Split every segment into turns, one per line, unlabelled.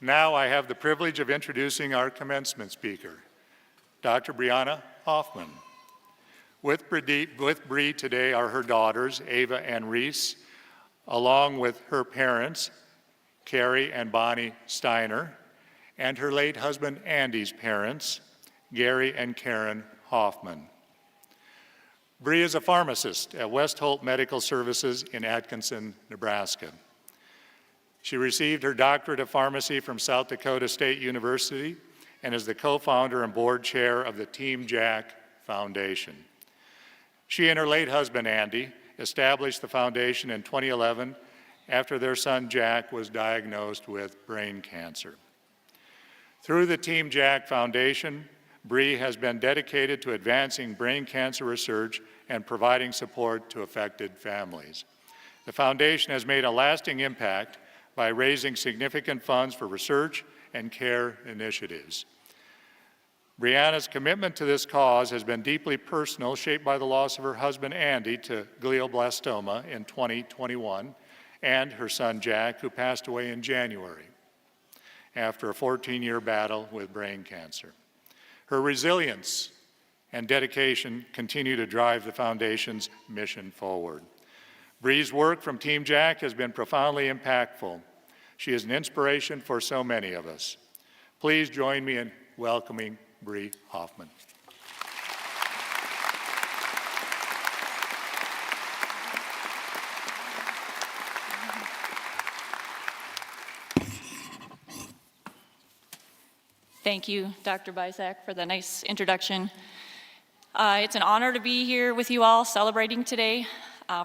Now I have the privilege of introducing our commencement speaker, Dr. Brianna Hoffman. With Bree today are her daughters, Ava and Reese, along with her parents, Carrie and Bonnie Steiner, and her late husband Andy's parents, Gary and Karen Hoffman. Bree is a pharmacist at West Holt Medical Services in Atkinson, Nebraska. She received her doctorate of pharmacy from South Dakota State University and is the co-founder and board chair of the Team Jack Foundation. She and her late husband, Andy, established the foundation in 2011 after their son, Jack, was diagnosed with brain cancer. Through the Team Jack Foundation, Bree has been dedicated to advancing brain cancer research and providing support to affected families. The foundation has made a lasting impact by raising significant funds for research and care initiatives. Brianna's commitment to this cause has been deeply personal, shaped by the loss of her husband Andy to glioblastoma in 2021, and her son Jack, who passed away in January after a 14-year battle with brain cancer. Her resilience and dedication continue to drive the Foundation's mission forward. Bree's work from Team Jack has been profoundly impactful. She is an inspiration for so many of us. Please join me in welcoming Bree Hoffman.
Thank you, Dr. Bisak, for the nice introduction. It's an honor to be here with you all celebrating today.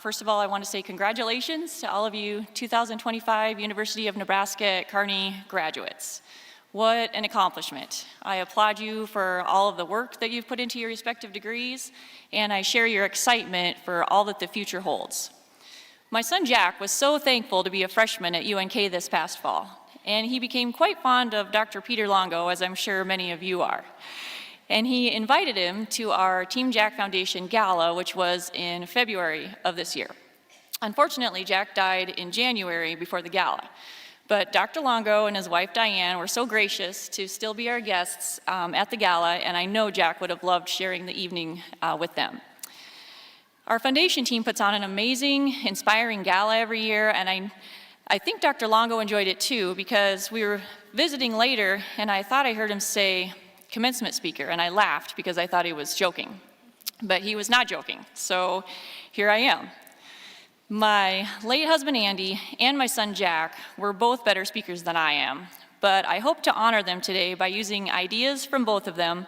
First of all, I want to say congratulations to all of you 2025 University of Nebraska at Kearney graduates. What an accomplishment. I applaud you for all of the work that you've put into your respective degrees, and I share your excitement for all that the future holds. My son Jack was so thankful to be a freshman at UNK this past fall, and he became quite fond of Dr. Peter Longo, as I'm sure many of you are. And he invited him to our Team Jack Foundation Gala, which was in February of this year. Unfortunately, Jack died in January before the gala. But Dr. Longo and his wife Diane were so gracious to still be our guests at the gala, and I know Jack would have loved sharing the evening with them. Our foundation team puts on an amazing, inspiring gala every year, and I think Dr. Longo enjoyed it too, because we were visiting later, and I thought I heard him say, "commencement speaker," and I laughed because I thought he was joking. But he was not joking, so here I am. My late husband Andy and my son Jack were both better speakers than I am, but I hope to honor them today by using ideas from both of them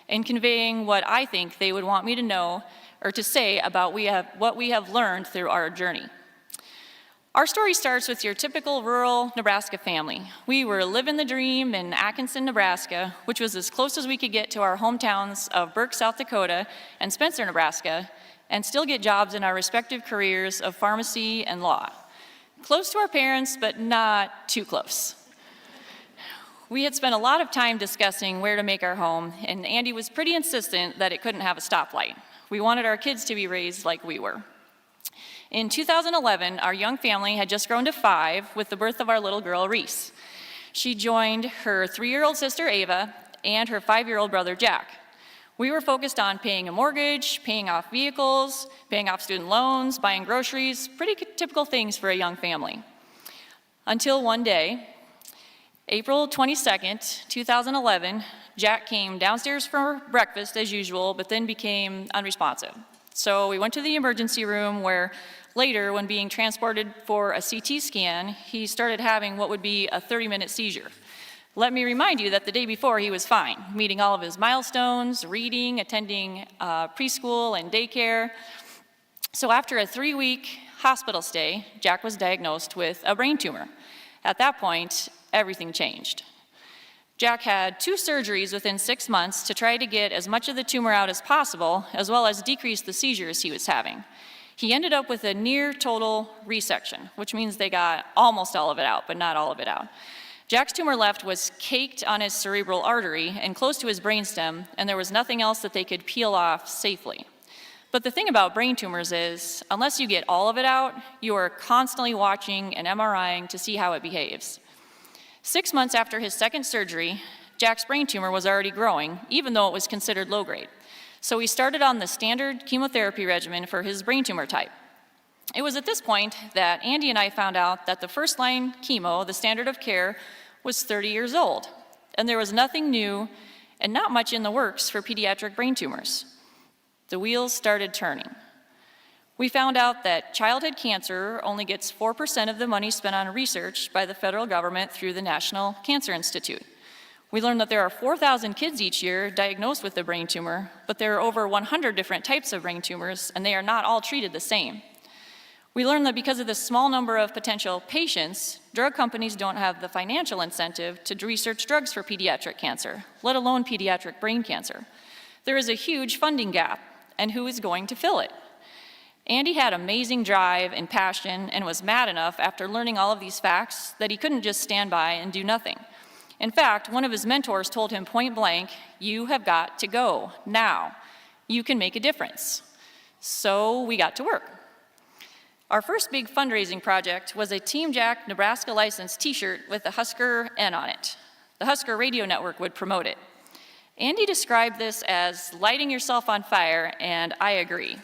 and conveying what I think they would want me to know or to say about what we have learned through our journey. Our story starts with your typical rural Nebraska family. We were living the dream in Atkinson, Nebraska, which was as close as we could get to our hometowns of Burke, South Dakota, and Spencer, Nebraska, and still get jobs in our respective careers of pharmacy and law. Close to our parents, but not too close. We had spent a lot of time discussing where to make our home, and Andy was pretty insistent that it couldn't have a stoplight. We wanted our kids to be raised like we were. In 2011, our young family had just grown to 5 with the birth of our little girl, Reese. She joined her 3-year-old sister, Ava, and her 5-year-old brother, Jack. We were focused on paying a mortgage, paying off vehicles, paying off student loans, buying groceries, pretty typical things for a young family. Until one day, April 22nd, 2011, Jack came downstairs for breakfast as usual, but then became unresponsive. So we went to the emergency room where later, when being transported for a CT scan, he started having what would be a 30-minute seizure. Let me remind you that the day before he was fine, meeting all of his milestones, reading, attending preschool and daycare. So after a 3-week hospital stay, Jack was diagnosed with a brain tumor. At that point, everything changed. Jack had 2 surgeries within 6 months to try to get as much of the tumor out as possible, as well as decrease the seizures he was having. He ended up with a near total resection, which means they got almost all of it out, but not all of it out. Jack's tumor left was caked on his cerebral artery and close to his brainstem, and there was nothing else that they could peel off safely. But the thing about brain tumors is, unless you get all of it out, you are constantly watching and MRIing to see how it behaves. 6 months after his second surgery, Jack's brain tumor was already growing, even though it was considered low grade. So we started on the standard chemotherapy regimen for his brain tumor type. It was at this point that Andy and I found out that the first-line chemo, the standard of care, was 30 years old, and there was nothing new and not much in the works for pediatric brain tumors. The wheels started turning. We found out that childhood cancer only gets 4% of the money spent on research by the federal government through the National Cancer Institute. We learned that there are 4,000 kids each year diagnosed with a brain tumor, but there are over 100 different types of brain tumors, and they are not all treated the same. We learned that because of the small number of potential patients, drug companies don't have the financial incentive to research drugs for pediatric cancer, let alone pediatric brain cancer. There is a huge funding gap, and who is going to fill it? Andy had amazing drive and passion and was mad enough after learning all of these facts that he couldn't just stand by and do nothing. In fact, one of his mentors told him point blank, "You have got to go now. You can make a difference." So we got to work. Our first big fundraising project was a Team Jack Nebraska licensed t-shirt with the Husker N on it. The Husker Radio Network would promote it. Andy described this as lighting yourself on fire, and I agree.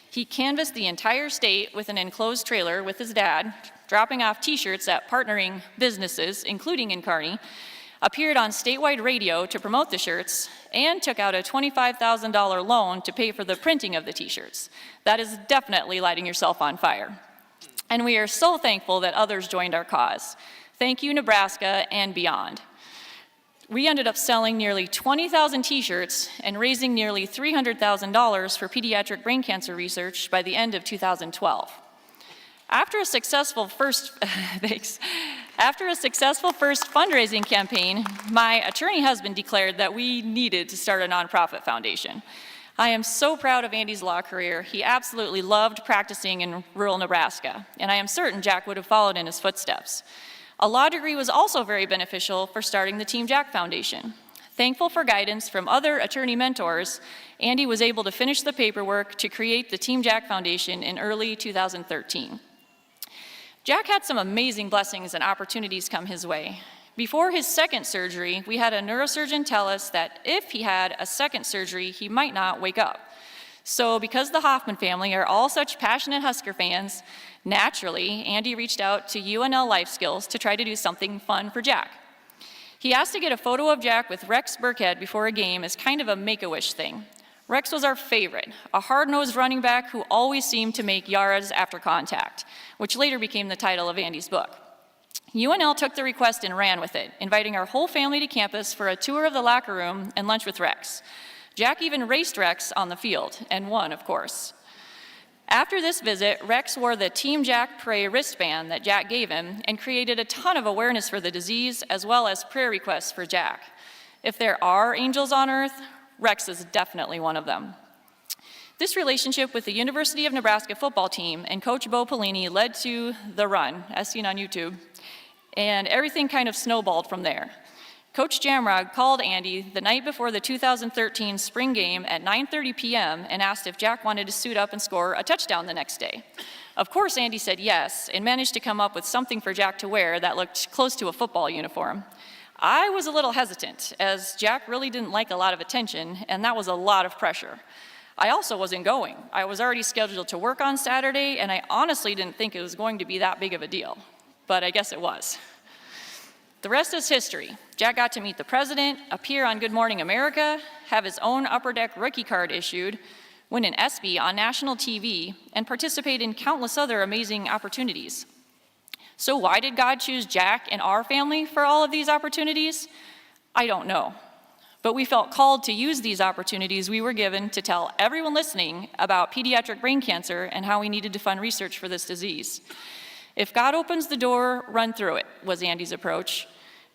He canvassed the entire state with an enclosed trailer with his dad, dropping off t-shirts at partnering businesses, including in Kearney, appeared on statewide radio to promote the shirts, and took out a $25,000 loan to pay for the printing of the t-shirts. That is definitely lighting yourself on fire. And we are so thankful that others joined our cause. Thank you, Nebraska and beyond. We ended up selling nearly 20,000 t-shirts and raising nearly $300,000 for pediatric brain cancer research by the end of 2012. After a successful first fundraising campaign, my attorney husband declared that we needed to start a nonprofit foundation. I am so proud of Andy's law career. He absolutely loved practicing in rural Nebraska, and I am certain Jack would have followed in his footsteps. A law degree was also very beneficial for starting the Team Jack Foundation. Thankful for guidance from other attorney mentors, Andy was able to finish the paperwork to create the Team Jack Foundation in early 2013. Jack had some amazing blessings and opportunities come his way. Before his second surgery, we had a neurosurgeon tell us that if he had a second surgery, he might not wake up. So because the Hoffman family are all such passionate Husker fans, naturally, Andy reached out to UNL Life Skills to try to do something fun for Jack. He asked to get a photo of Jack with Rex Burkhead before a game as kind of a make-a-wish thing. Rex was our favorite, a hard-nosed running back who always seemed to make yards after contact, which later became the title of Andy's book. UNL took the request and ran with it, inviting our whole family to campus for a tour of the locker room and lunch with Rex. Jack even raced Rex on the field, and won, of course. After this visit, Rex wore the Team Jack Pray wristband that Jack gave him and created a ton of awareness for the disease as well as prayer requests for Jack. If there are angels on earth, Rex is definitely one of them. This relationship with the University of Nebraska football team and Coach Bo Pelini led to The Run, as seen on YouTube, and everything kind of snowballed from there. Coach Jamrog called Andy the night before the 2013 spring game at 9:30 p.m. and asked if Jack wanted to suit up and score a touchdown the next day. Of course, Andy said yes and managed to come up with something for Jack to wear that looked close to a football uniform. I was a little hesitant, as Jack really didn't like a lot of attention, and that was a lot of pressure. I also wasn't going. I was already scheduled to work on Saturday, and I honestly didn't think it was going to be that big of a deal, but I guess it was. The rest is history. Jack got to meet the president, appear on Good Morning America, have his own Upper Deck rookie card issued, win an ESPY on national TV, and participate in countless other amazing opportunities. So why did God choose Jack and our family for all of these opportunities? I don't know. But we felt called to use these opportunities we were given to tell everyone listening about pediatric brain cancer and how we needed to fund research for this disease. If God opens the door, run through it, was Andy's approach.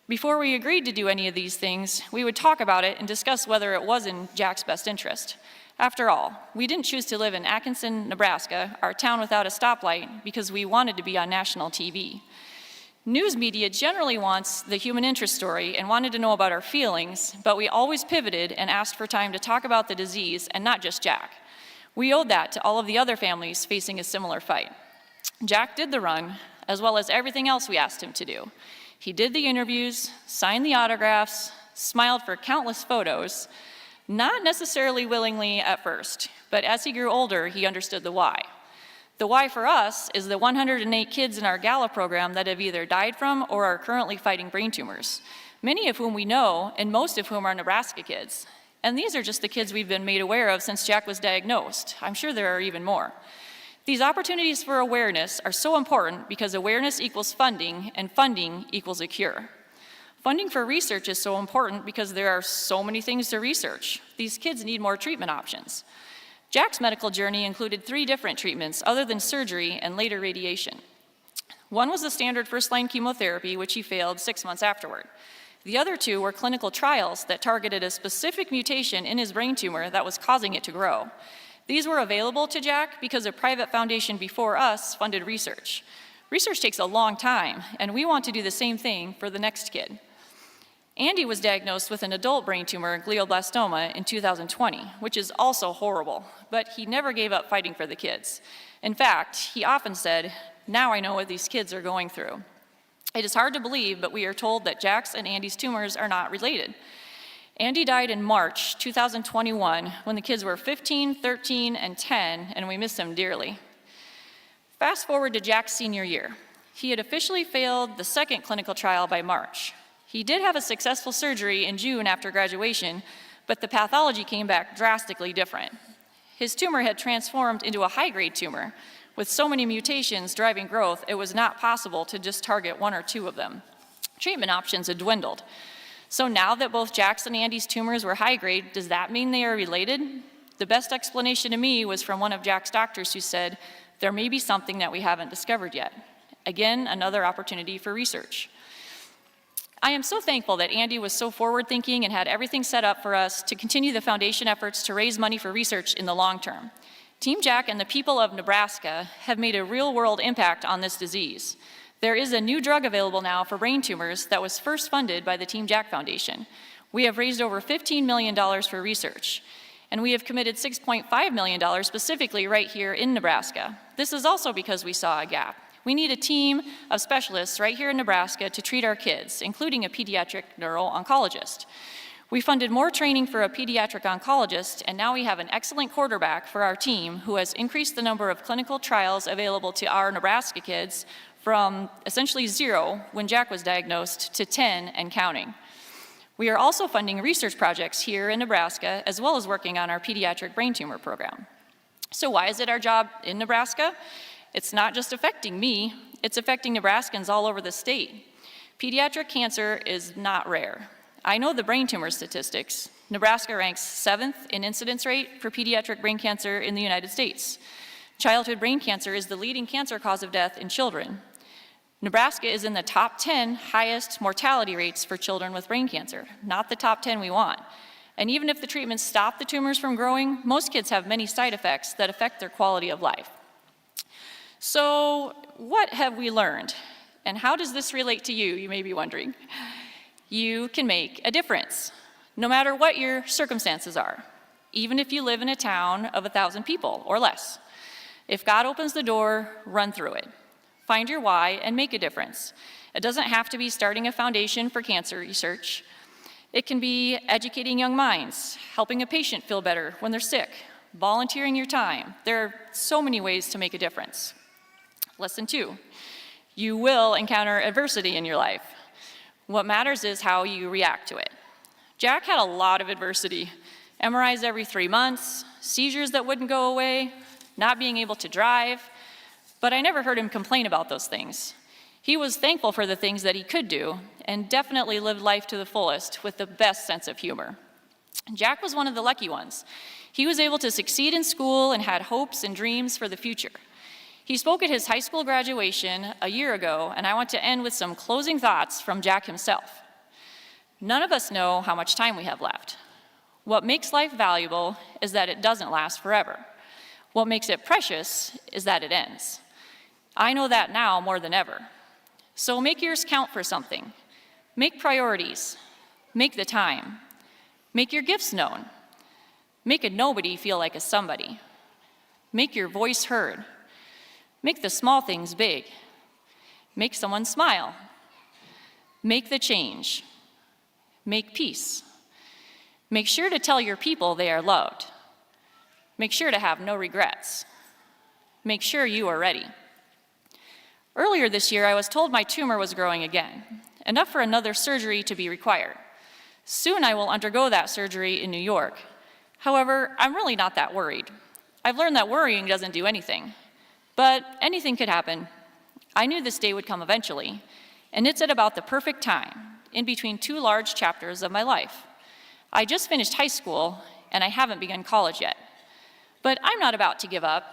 Before we agreed to do any of these things, we would talk about it and discuss whether it was in Jack's best interest. After all, we didn't choose to live in Atkinson, Nebraska, our town without a stoplight, because we wanted to be on national TV. News media generally wants the human interest story and wanted to know about our feelings, but we always pivoted and asked for time to talk about the disease and not just Jack. We owed that to all of the other families facing a similar fight. Jack did the run, as well as everything else we asked him to do. He did the interviews, signed the autographs, smiled for countless photos, not necessarily willingly at first, but as he grew older, he understood the why. The why for us is the 108 kids in our gala program that have either died from or are currently fighting brain tumors, many of whom we know, and most of whom are Nebraska kids. And these are just the kids we've been made aware of since Jack was diagnosed. I'm sure there are even more. These opportunities for awareness are so important because awareness equals funding, and funding equals a cure. Funding for research is so important because there are so many things to research. These kids need more treatment options. Jack's medical journey included 3 different treatments other than surgery and later radiation. One was the standard first-line chemotherapy, which he failed 6 months afterward. The other 2 were clinical trials that targeted a specific mutation in his brain tumor that was causing it to grow. These were available to Jack because a private foundation before us funded research. Research takes a long time, and we want to do the same thing for the next kid. Andy was diagnosed with an adult brain tumor, glioblastoma, in 2020, which is also horrible, but he never gave up fighting for the kids. In fact, he often said, "Now I know what these kids are going through." It is hard to believe, but we are told that Jack's and Andy's tumors are not related. Andy died in March 2021 when the kids were 15, 13, and 10, and we miss him dearly. Fast forward to Jack's senior year. He had officially failed the 2nd clinical trial by March. He did have a successful surgery in June after graduation, but the pathology came back drastically different. His tumor had transformed into a high-grade tumor. With so many mutations driving growth, it was not possible to just target 1 or 2 of them. Treatment options had dwindled. So now that both Jack's and Andy's tumors were high-grade, does that mean they are related? The best explanation to me was from one of Jack's doctors who said, "There may be something that we haven't discovered yet." Again, another opportunity for research. I am so thankful that Andy was so forward-thinking and had everything set up for us to continue the foundation efforts to raise money for research in the long term. Team Jack and the people of Nebraska have made a real-world impact on this disease. There is a new drug available now for brain tumors that was first funded by the Team Jack Foundation. We have raised over $15 million for research, and we have committed $6.5 million specifically right here in Nebraska. This is also because we saw a gap. We need a team of specialists right here in Nebraska to treat our kids, including a pediatric neuro-oncologist. We funded more training for a pediatric oncologist, and now we have an excellent quarterback for our team who has increased the number of clinical trials available to our Nebraska kids from essentially 0 when Jack was diagnosed to 10 and counting. We are also funding research projects here in Nebraska, as well as working on our pediatric brain tumor program. So why is it our job in Nebraska? It's not just affecting me, it's affecting Nebraskans all over the state. Pediatric cancer is not rare. I know the brain tumor statistics. Nebraska ranks 7th in incidence rate for pediatric brain cancer in the United States. Childhood brain cancer is the leading cancer cause of death in children. Nebraska is in the top 10 highest mortality rates for children with brain cancer, not the top 10 we want. And even if the treatments stop the tumors from growing, most kids have many side effects that affect their quality of life. So what have we learned? And how does this relate to you may be wondering. You can make a difference, no matter what your circumstances are, even if you live in a town of 1,000 people or less. If God opens the door, run through it. Find your why and make a difference. It doesn't have to be starting a foundation for cancer research. It can be educating young minds, helping a patient feel better when they're sick, volunteering your time. There are so many ways to make a difference. Lesson 2, you will encounter adversity in your life. What matters is how you react to it. Jack had a lot of adversity. MRIs every 3 months, seizures that wouldn't go away, not being able to drive, but I never heard him complain about those things. He was thankful for the things that he could do and definitely lived life to the fullest with the best sense of humor. Jack was one of the lucky ones. He was able to succeed in school and had hopes and dreams for the future. He spoke at his high school graduation a year ago, and I want to end with some closing thoughts from Jack himself. None of us know how much time we have left. What makes life valuable is that it doesn't last forever. What makes it precious is that it ends. I know that now more than ever. So make yours count for something. Make priorities. Make the time. Make your gifts known. Make a nobody feel like a somebody. Make your voice heard. Make the small things big. Make someone smile. Make the change. Make peace. Make sure to tell your people they are loved. Make sure to have no regrets. Make sure you are ready. Earlier this year, I was told my tumor was growing again, enough for another surgery to be required. Soon I will undergo that surgery in New York. However, I'm really not that worried. I've learned that worrying doesn't do anything, but anything could happen. I knew this day would come eventually, and it's at about the perfect time, in between two large chapters of my life. I just finished high school, and I haven't begun college yet. But I'm not about to give up.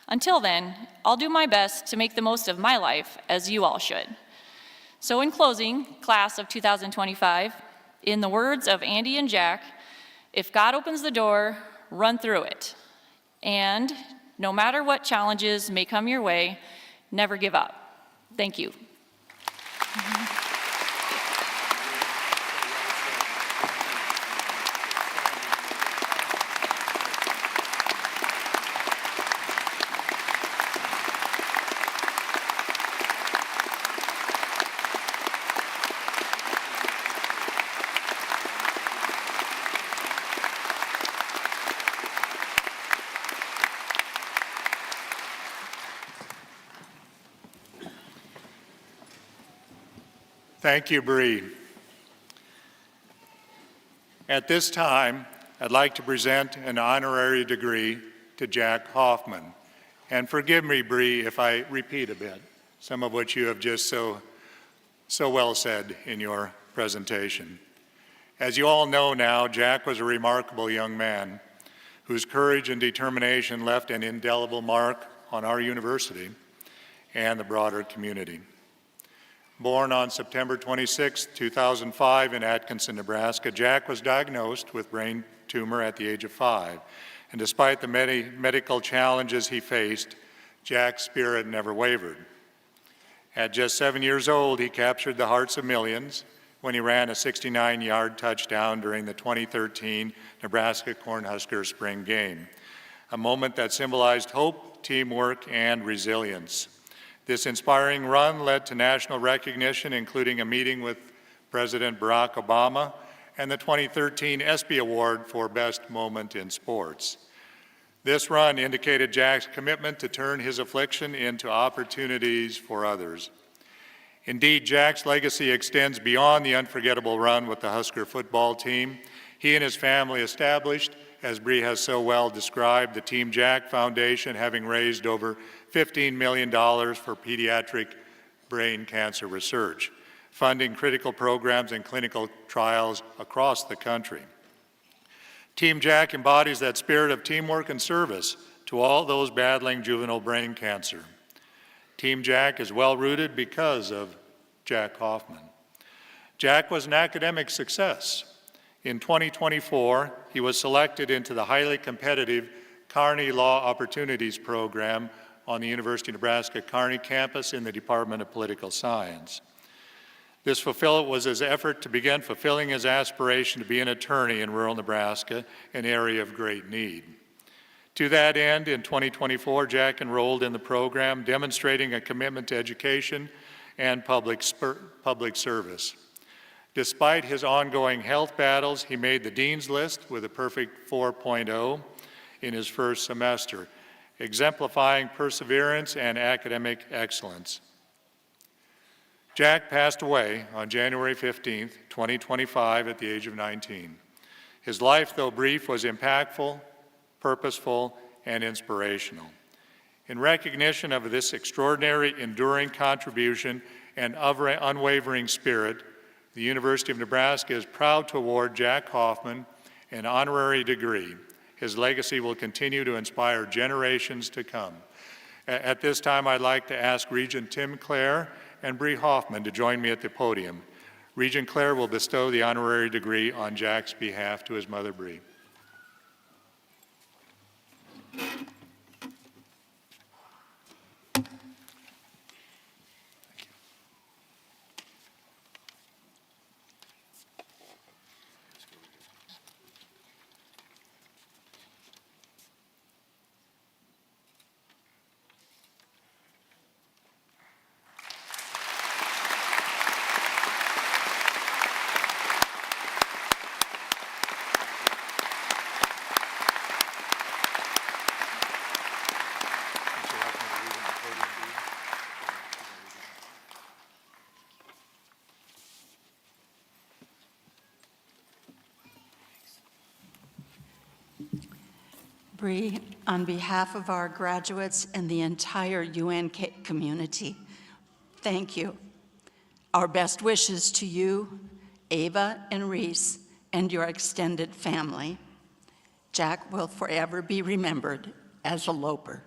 Until then, I'll do my best to make the most of my life, as you all should. So in closing, class of 2025, in the words of Andy and Jack, if God opens the door, run through it. And no matter what challenges may come your way, never give up. Thank you.
Thank you, Bree. At this time, I'd like to present an honorary degree to Jack Hoffman. And forgive me, Bree, if I repeat a bit, some of what you have just so well said in your presentation. As you all know now, Jack was a remarkable young man whose courage and determination left an indelible mark on our university and the broader community. Born on September 26, 2005 in Atkinson, Nebraska, Jack was diagnosed with brain tumor at the age of 5. And despite the many medical challenges he faced, Jack's spirit never wavered. At just 7 years old, he captured the hearts of millions when he ran a 69-yard touchdown during the 2013 Nebraska Cornhusker spring game, a moment that symbolized hope, teamwork, and resilience. This inspiring run led to national recognition, including a meeting with President Barack Obama and the 2013 ESPY Award for Best Moment in Sports. This run indicated Jack's commitment to turn his affliction into opportunities for others. Indeed, Jack's legacy extends beyond the unforgettable run with the Husker football team. He and his family established, as Bree has so well described, the Team Jack Foundation, having raised over $15 million for pediatric brain cancer research, funding critical programs and clinical trials across the country. Team Jack embodies that spirit of teamwork and service to all those battling juvenile brain cancer. Team Jack is well-rooted because of Jack Hoffman. Jack was an academic success. In 2024, he was selected into the highly competitive Kearney Law Opportunities Program on the University of Nebraska Kearney campus in the Department of Political Science. This was his effort to begin fulfilling his aspiration to be an attorney in rural Nebraska, an area of great need. To that end, in 2024, Jack enrolled in the program, demonstrating a commitment to education and public service. Despite his ongoing health battles, he made the Dean's List with a perfect 4.0 in his first semester, exemplifying perseverance and academic excellence. Jack passed away on January 15, 2025, at the age of 19. His life, though brief, was impactful, purposeful, and inspirational. In recognition of this extraordinary, enduring contribution and unwavering spirit, the University of Nebraska is proud to award Jack Hoffman an honorary degree. His legacy will continue to inspire generations to come. At this time, I'd like to ask Regent Tim Clare and Bree Hoffman to join me at the podium. Regent Clare will bestow the honorary degree on Jack's behalf to his mother, Bree.
Bree, on behalf of our graduates and the entire UNK community, thank you. Our best wishes to you, Ava and Reese, and your extended family. Jack will forever be remembered as a Loper.